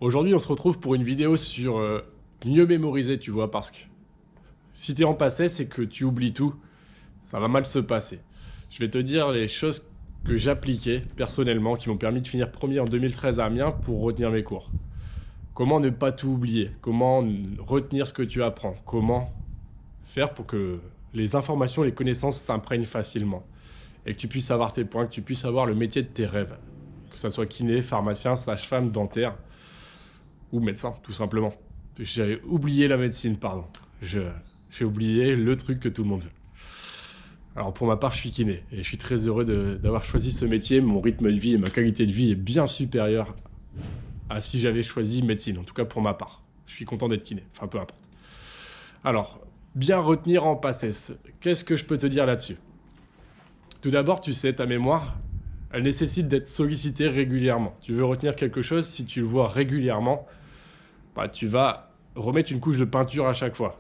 Aujourd'hui, on se retrouve pour une vidéo sur mieux mémoriser, tu vois, parce que si tu es en passé, c'est que tu oublies tout, ça va mal se passer. Je vais te dire les choses que j'appliquais personnellement, qui m'ont permis de finir premier en 2013 à Amiens pour retenir mes cours. Comment ne pas tout oublier? Comment retenir ce que tu apprends? Comment faire pour que les informations, les connaissances s'imprègnent facilement? Et que tu puisses avoir tes points, que tu puisses avoir le métier de tes rêves. Que ça soit kiné, pharmacien, sage-femme, dentaire ou médecin, tout simplement. J'ai oublié la médecine, pardon. J'ai oublié le truc que tout le monde veut. Alors pour ma part, je suis kiné et je suis très heureux d'avoir choisi ce métier. Mon rythme de vie et ma qualité de vie est bien supérieur à si j'avais choisi médecine, en tout cas pour ma part. Je suis content d'être kiné, enfin peu importe. Alors, bien retenir en PACES. Qu'est-ce que je peux te dire là-dessus? Tout d'abord, tu sais, ta mémoire, elle nécessite d'être sollicitée régulièrement. Tu veux retenir quelque chose, si tu le vois régulièrement, bah, tu vas remettre une couche de peinture à chaque fois.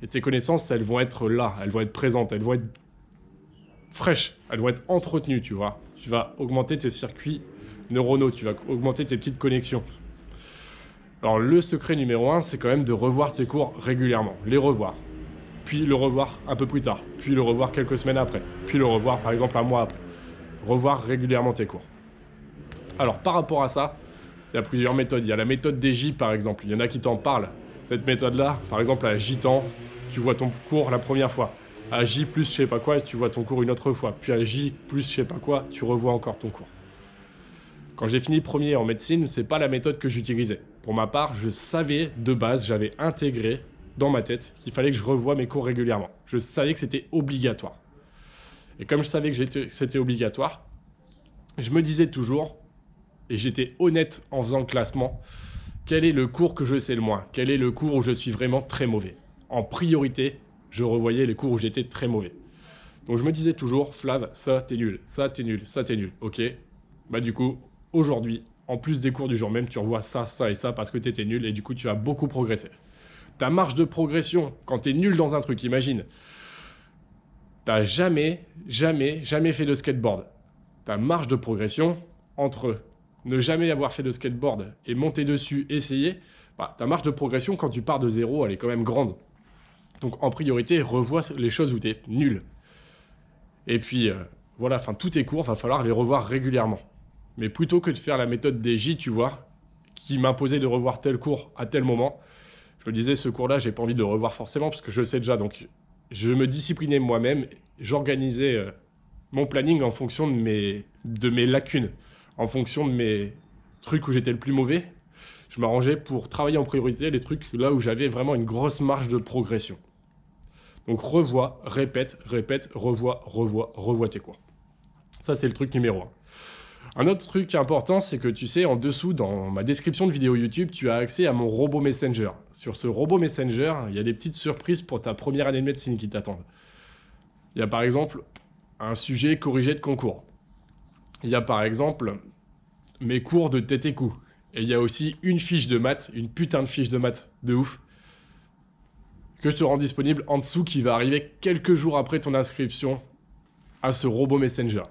Et tes connaissances, elles vont être là, elles vont être présentes, elles vont être fraîches, elles vont être entretenues, tu vois. Tu vas augmenter tes circuits neuronaux, tu vas augmenter tes petites connexions. Alors le secret numéro 1, c'est quand même de revoir tes cours régulièrement, les revoir. Puis le revoir un peu plus tard, puis le revoir quelques semaines après, puis le revoir par exemple un mois après. Revoir régulièrement tes cours. Alors par rapport à ça, il y a plusieurs méthodes. Il y a la méthode des J par exemple, il y en a qui t'en parlent. Cette méthode-là, par exemple à J-temps, tu vois ton cours la première fois. À J plus je sais pas quoi, tu vois ton cours une autre fois. Puis à J plus je sais pas quoi, tu revois encore ton cours. Quand j'ai fini premier en médecine, c'est pas la méthode que j'utilisais. Pour ma part, je savais de base, j'avais intégré dans ma tête qu'il fallait que je revoie mes cours régulièrement. Je savais que c'était obligatoire. Et comme je savais que c'était obligatoire, je me disais toujours, et j'étais honnête en faisant le classement, quel est le cours que je sais le moins? Quel est le cours où je suis vraiment très mauvais? En priorité, je revoyais les cours où j'étais très mauvais. Donc je me disais toujours, Flav, ça t'es nul, ça t'es nul, ça t'es nul. Ok, bah du coup, aujourd'hui, en plus des cours du jour même, tu revois ça, ça et ça parce que t'étais nul et du coup tu vas beaucoup progresser. Ta marge de progression, quand t'es nul dans un truc, imagine, t'as jamais fait de skateboard. Ta marge de progression entre ne jamais avoir fait de skateboard et monter dessus, essayer, bah, ta marge de progression quand tu pars de zéro, elle est quand même grande. Donc en priorité, revois les choses où tu es nul. Et puis voilà, enfin tous tes cours, va falloir les revoir régulièrement. Mais plutôt que de faire la méthode des J, tu vois, qui m'imposait de revoir tel cours à tel moment, je me disais ce cours-là, j'ai pas envie de le revoir forcément parce que je le sais déjà. Donc je me disciplinais moi-même, j'organisais mon planning en fonction de mes lacunes, en fonction de mes trucs où j'étais le plus mauvais. Je m'arrangeais pour travailler en priorité les trucs là où j'avais vraiment une grosse marge de progression. Donc revois, répète, revois tes cours. Ça, c'est le truc numéro 1. Un autre truc important, c'est que tu sais, en dessous, dans ma description de vidéo YouTube, tu as accès à mon robot Messenger. Sur ce robot Messenger, il y a des petites surprises pour ta première année de médecine qui t'attendent. Il y a par exemple un sujet corrigé de concours. Il y a par exemple mes cours de tête et cou. Et il y a aussi une fiche de maths, une putain de fiche de maths de ouf, que je te rends disponible en dessous qui va arriver quelques jours après ton inscription à ce robot Messenger.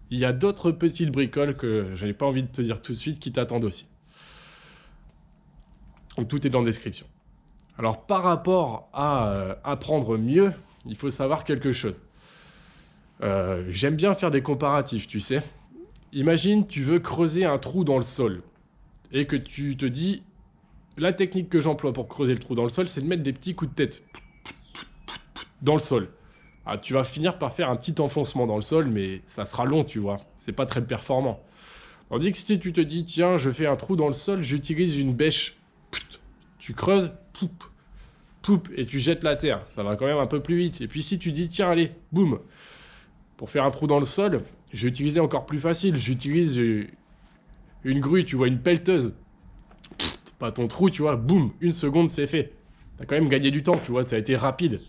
Il y a d'autres petites bricoles que je n'ai pas envie de te dire tout de suite qui t'attendent aussi. Donc tout est dans la description. Alors par rapport à apprendre mieux, il faut savoir quelque chose. J'aime bien faire des comparatifs, tu sais. Imagine, tu veux creuser un trou dans le sol et que tu te dis, la technique que j'emploie pour creuser le trou dans le sol, c'est de mettre des petits coups de tête dans le sol. Ah, tu vas finir par faire un petit enfoncement dans le sol, mais ça sera long, tu vois. C'est pas très performant. Tandis que si tu te dis, tiens, je fais un trou dans le sol, j'utilise une bêche. Tu creuses, et tu jettes la terre. Ça va quand même un peu plus vite. Et puis si tu dis, tiens, allez, boum. Pour faire un trou dans le sol, j'ai utilisé encore plus facile. J'utilise une grue, tu vois, une pelleteuse. Pas ton trou, tu vois, boum, 1 seconde, c'est fait. T'as quand même gagné du temps, tu vois, t'as été rapide.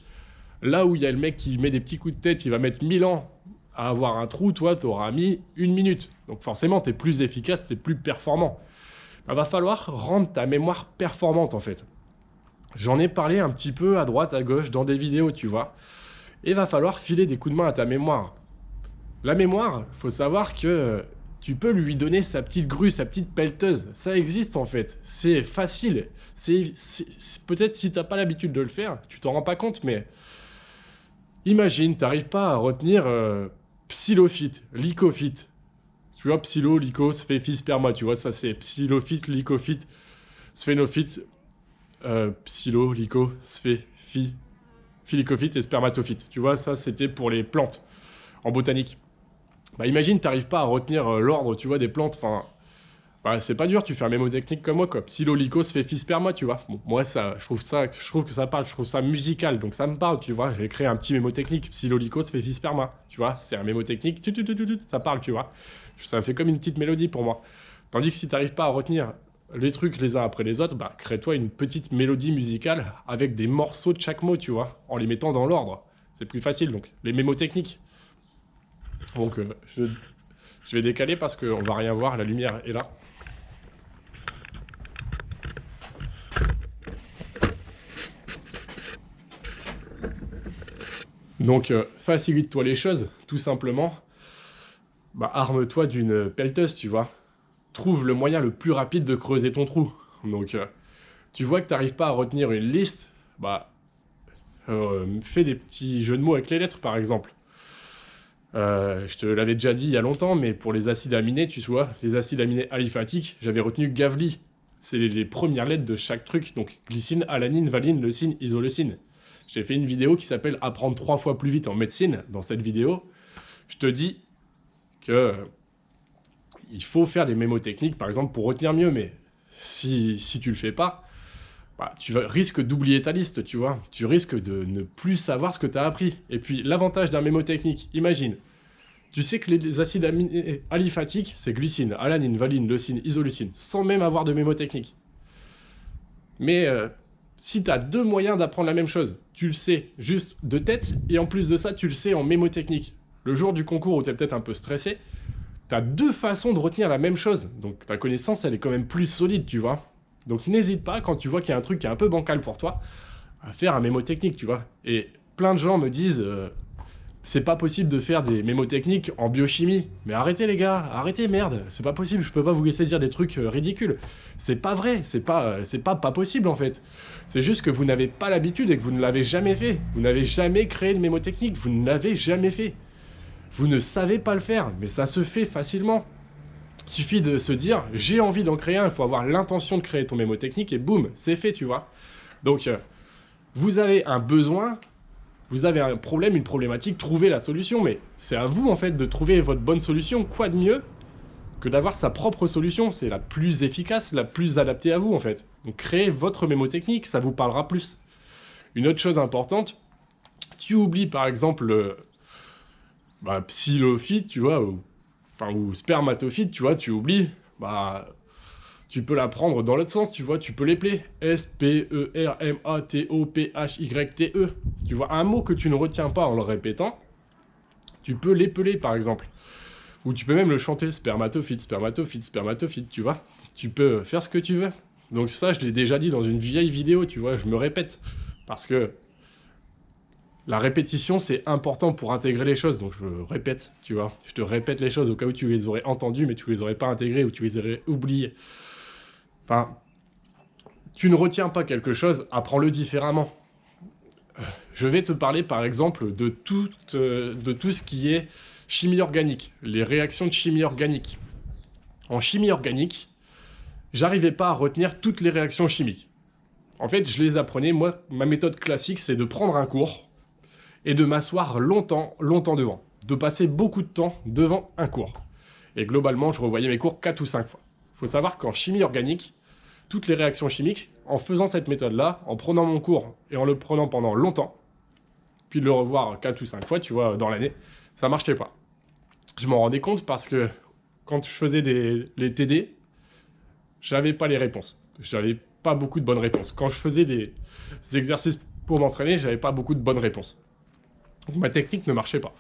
Là où il y a le mec qui met des petits coups de tête, il va mettre 1000 ans à avoir un trou, toi, t'auras mis 1 minute. Donc forcément, t'es plus efficace, t'es plus performant. Il va falloir rendre ta mémoire performante, en fait. J'en ai parlé un petit peu à droite, à gauche, dans des vidéos, tu vois. Et il va falloir filer des coups de main à ta mémoire. La mémoire, faut savoir que tu peux lui donner sa petite grue, sa petite pelleteuse. Ça existe en fait. C'est facile. Peut-être si t'as pas l'habitude de le faire, tu t'en rends pas compte, mais imagine, t'arrives pas à retenir Psilophyte, Lycophyte. Tu vois, Psylo, Lyco, Sphéphis, Sperma, tu vois, ça c'est Psilophyte, Lycophyte, Sphénophyte, Psylo, Lyco, Sphéphis, Philicophyte et Spermatophyte. Tu vois, ça c'était pour les plantes en botanique. Bah imagine, t'arrives pas à retenir l'ordre, tu vois, des plantes, enfin... Bah, c'est pas dur, tu fais un mémotechnique comme moi, quoi. Psylo, Lyco, Sphéphis, Sperma, tu vois. Bon, moi, je trouve que ça parle, je trouve ça musical, donc ça me parle, tu vois. J'ai créé un petit mémotechnique, Psylo, Lyco, Sphéphis, Sperma, tu vois. C'est un mémotechnique, ça parle, tu vois. Ça fait comme une petite mélodie pour moi. Tandis que si t'arrives pas à retenir les trucs les uns après les autres, bah crée-toi une petite mélodie musicale avec des morceaux de chaque mot, tu vois, en les mettant dans l'ordre. C'est plus facile, donc. Les mémotechniques. Donc, je vais décaler parce qu'on va rien voir, la lumière est là. Donc, facilite-toi les choses, tout simplement. Bah, arme-toi d'une pelleteuse, tu vois. Trouve le moyen le plus rapide de creuser ton trou. Donc, tu vois que tu n'arrives pas à retenir une liste, bah, fais des petits jeux de mots avec les lettres, par exemple. Je te l'avais déjà dit il y a longtemps, mais pour les acides aminés, tu vois, les acides aminés aliphatiques, j'avais retenu Gavli. C'est les premières lettres de chaque truc. Donc, glycine, alanine, valine, leucine, isoleucine. J'ai fait une vidéo qui s'appelle « Apprendre 3 fois plus vite en médecine ». Dans cette vidéo, je te dis que il faut faire des mémotechniques, par exemple, pour retenir mieux. Mais si tu le fais pas, bah, risques d'oublier ta liste, tu vois. Tu risques de ne plus savoir ce que tu as appris. Et puis, l'avantage d'un mémotechnique, imagine, tu sais que les acides aminés aliphatiques, c'est glycine, alanine, valine, leucine, isoleucine, sans même avoir de mémotechnique. Mais si tu as 2 moyens d'apprendre la même chose, tu le sais juste de tête, et en plus de ça, tu le sais en mémotechnique. Le jour du concours où tu es peut-être un peu stressé, tu as 2 façons de retenir la même chose. Donc ta connaissance, elle est quand même plus solide, tu vois. Donc n'hésite pas, quand tu vois qu'il y a un truc qui est un peu bancal pour toi, à faire un mémotechnique, tu vois. Et plein de gens me disent... c'est pas possible de faire des mémotechniques en biochimie. Mais arrêtez les gars, arrêtez merde, c'est pas possible, je peux pas vous laisser dire des trucs ridicules. C'est pas vrai, c'est pas possible en fait. C'est juste que vous n'avez pas l'habitude et que vous ne l'avez jamais fait. Vous n'avez jamais créé de mémotechnique, vous ne l'avez jamais fait. Vous ne savez pas le faire, mais ça se fait facilement. Suffit de se dire, j'ai envie d'en créer un, il faut avoir l'intention de créer ton mémotechnique et boum, c'est fait, tu vois. Donc, vous avez un besoin... Vous avez un problème, une problématique, trouvez la solution, mais c'est à vous en fait de trouver votre bonne solution. Quoi de mieux que d'avoir sa propre solution? C'est la plus efficace, la plus adaptée à vous en fait. Donc créez votre mémotechnique, ça vous parlera plus. Une autre chose importante, tu oublies par exemple psilophyte, tu vois, ou spermatophyte, tu vois, tu oublies, tu peux la prendre dans l'autre sens, tu vois, tu peux l'épeler. S-P-E-R-M-A-T-O-P-H-Y-T-E. Tu vois, un mot que tu ne retiens pas en le répétant, tu peux l'épeler, par exemple. Ou tu peux même le chanter, spermatophyte, spermatophyte, spermatophyte, tu vois. Tu peux faire ce que tu veux. Donc ça, je l'ai déjà dit dans une vieille vidéo, tu vois, je me répète. Parce que la répétition, c'est important pour intégrer les choses. Donc je répète, tu vois. Je te répète les choses au cas où tu les aurais entendues, mais tu les aurais pas intégrées ou tu les aurais oubliées. Enfin, tu ne retiens pas quelque chose, apprends-le différemment. Je vais te parler par exemple de tout ce qui est chimie organique, les réactions de chimie organique. En chimie organique, j'arrivais pas à retenir toutes les réactions chimiques. En fait, je les apprenais, moi, ma méthode classique, c'est de prendre un cours et de m'asseoir longtemps devant, de passer beaucoup de temps devant un cours. Et globalement, je revoyais mes cours 4 ou 5 fois. Il faut savoir qu'en chimie organique, toutes les réactions chimiques, en faisant cette méthode-là, en prenant mon cours et en le prenant pendant longtemps, puis de le revoir 4 ou 5 fois, tu vois, dans l'année, ça marchait pas. Je m'en rendais compte parce que quand je faisais les TD, j'avais pas les réponses. J'avais pas beaucoup de bonnes réponses. Quand je faisais des exercices pour m'entraîner, j'avais pas beaucoup de bonnes réponses. Donc ma technique ne marchait pas.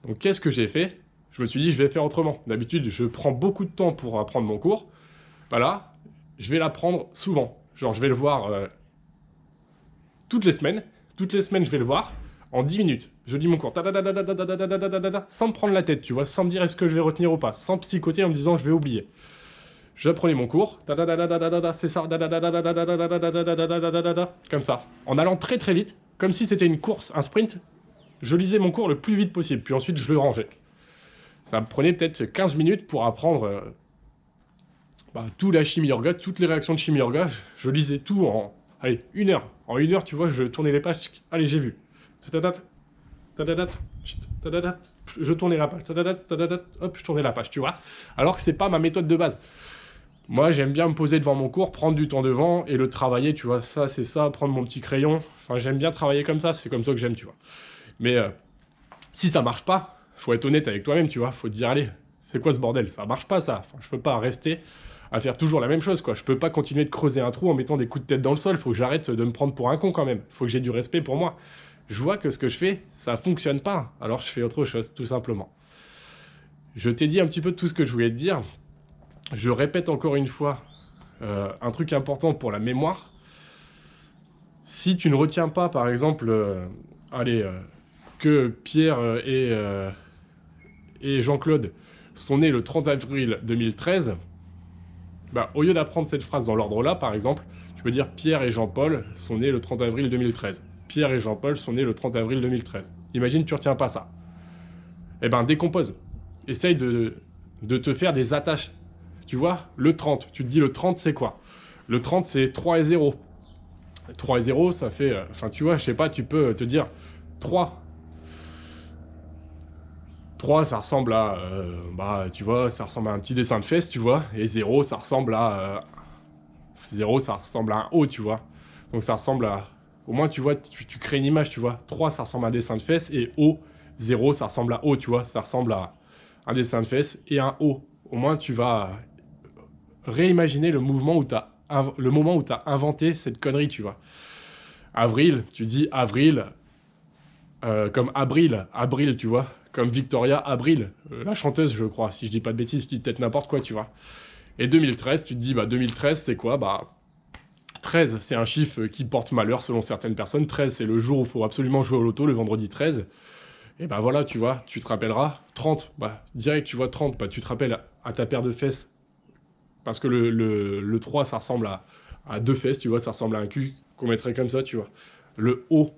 Donc qu'est-ce que j'ai fait? Je me suis dit, je vais faire autrement. D'habitude, je prends beaucoup de temps pour apprendre mon cours. Voilà. Je vais l'apprendre souvent. Genre, je vais le voir toutes les semaines. Toutes les semaines, je vais le voir. En 10 minutes, je lis mon cours, sans me prendre la tête, tu vois, sans me dire est-ce que je vais retenir ou pas, sans psychoter en me disant je vais oublier. J'apprenais mon cours, c'est ça, comme ça, en allant très très vite, comme si c'était une course, un sprint, je lisais mon cours le plus vite possible, puis ensuite je le rangeais. Ça me prenait peut-être 15 minutes pour apprendre tout la chimie orga, toutes les réactions de chimie orga, je lisais tout en, allez, 1 heure. En 1 heure, tu vois, je tournais les pages, allez, j'ai vu. Je tournais la page, hop, je tournais la page, tu vois. Alors que c'est pas ma méthode de base. Moi, j'aime bien me poser devant mon cours, prendre du temps devant et le travailler, tu vois. Ça, c'est ça, prendre mon petit crayon. Enfin, j'aime bien travailler comme ça, c'est comme ça que j'aime, tu vois. Mais si ça marche pas, faut être honnête avec toi-même, tu vois. Faut te dire, allez, c'est quoi ce bordel? Ça marche pas, ça. Enfin, je peux pas rester à faire toujours la même chose, quoi. Je peux pas continuer de creuser un trou en mettant des coups de tête dans le sol. Faut que j'arrête de me prendre pour un con, quand même. Faut que j'ai du respect pour moi. Je vois que ce que je fais, ça fonctionne pas. Alors, je fais autre chose, tout simplement. Je t'ai dit un petit peu de tout ce que je voulais te dire. Je répète encore une fois un truc important pour la mémoire. Si tu ne retiens pas, par exemple, que Pierre et Jean-Claude sont nés le 30 avril 2013, au lieu d'apprendre cette phrase dans l'ordre-là, par exemple, tu peux dire Pierre et Jean-Paul sont nés le 30 avril 2013. Pierre et Jean-Paul sont nés le 30 avril 2013. Imagine, tu ne retiens pas ça. Eh ben, décompose. Essaye de te faire des attaches. Tu vois, le 30, tu te dis le 30 c'est quoi? Le 30 c'est 3 et 0. 3 et 0 ça fait... Enfin tu vois, je sais pas, tu peux te dire 3. 3 ça ressemble à... tu vois, ça ressemble à un petit dessin de fesses, tu vois. Et 0 ça ressemble à... 0 ça ressemble à un O, tu vois. Donc ça ressemble à... Au moins tu vois, tu crées une image, tu vois. 3 ça ressemble à un dessin de fesses et O, 0 ça ressemble à O, tu vois. Ça ressemble à un dessin de fesses et un O. Au moins tu vas... réimaginer le moment où tu as inventé cette connerie, tu vois. Avril, tu dis avril, comme Abril, tu vois. Comme Victoria Abril, la chanteuse, je crois. Si je dis pas de bêtises, je dis peut-être n'importe quoi, tu vois. Et 2013, tu te dis, 2013, c'est quoi? 13, c'est un chiffre qui porte malheur selon certaines personnes. 13, c'est le jour où il faut absolument jouer au loto, le vendredi 13. Et voilà, tu vois, tu te rappelleras. 30, direct, tu vois, 30, tu te rappelles à ta paire de fesses. Parce que le 3, ça ressemble à 2 fesses, tu vois, ça ressemble à un cul qu'on mettrait comme ça, tu vois. Le O,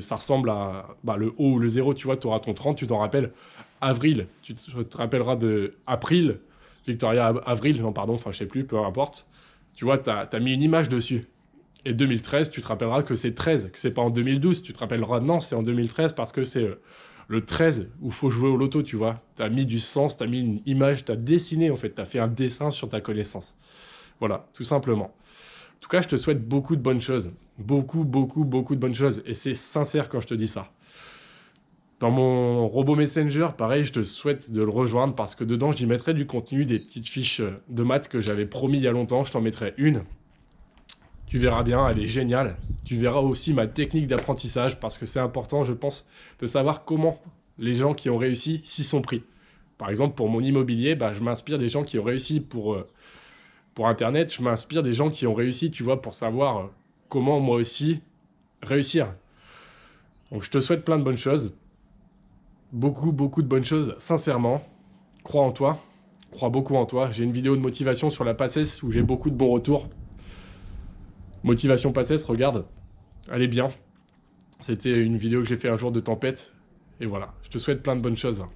ça ressemble à... le O ou le 0, tu vois, tu auras ton 30, tu t'en rappelles. Avril, tu te rappelleras de April, Victoria Avril, non pardon, enfin je sais plus, peu importe. Tu vois, t'as mis une image dessus. Et 2013, tu te rappelleras que c'est 13, que c'est pas en 2012, tu te rappelleras, non, c'est en 2013 parce que c'est... le 13, où il faut jouer au loto, tu vois. T'as mis du sens, t'as mis une image, t'as dessiné, en fait. T'as fait un dessin sur ta connaissance. Voilà, tout simplement. En tout cas, je te souhaite beaucoup de bonnes choses. Beaucoup, beaucoup, beaucoup de bonnes choses. Et c'est sincère quand je te dis ça. Dans mon robot Messenger, pareil, je te souhaite de le rejoindre parce que dedans, j'y mettrai du contenu, des petites fiches de maths que j'avais promis il y a longtemps. Je t'en mettrai une. Tu verras bien, elle est géniale. Tu verras aussi ma technique d'apprentissage parce que c'est important, je pense, de savoir comment les gens qui ont réussi s'y sont pris. Par exemple, pour mon immobilier, je m'inspire des gens qui ont réussi pour Internet. Je m'inspire des gens qui ont réussi, tu vois, pour savoir comment moi aussi réussir. Donc, je te souhaite plein de bonnes choses. Beaucoup, beaucoup de bonnes choses, sincèrement. Crois en toi. Crois beaucoup en toi. J'ai une vidéo de motivation sur la PACES où j'ai beaucoup de bons retours. Motivation PACES, regarde, elle est bien. C'était une vidéo que j'ai fait un jour de tempête. Et voilà, je te souhaite plein de bonnes choses.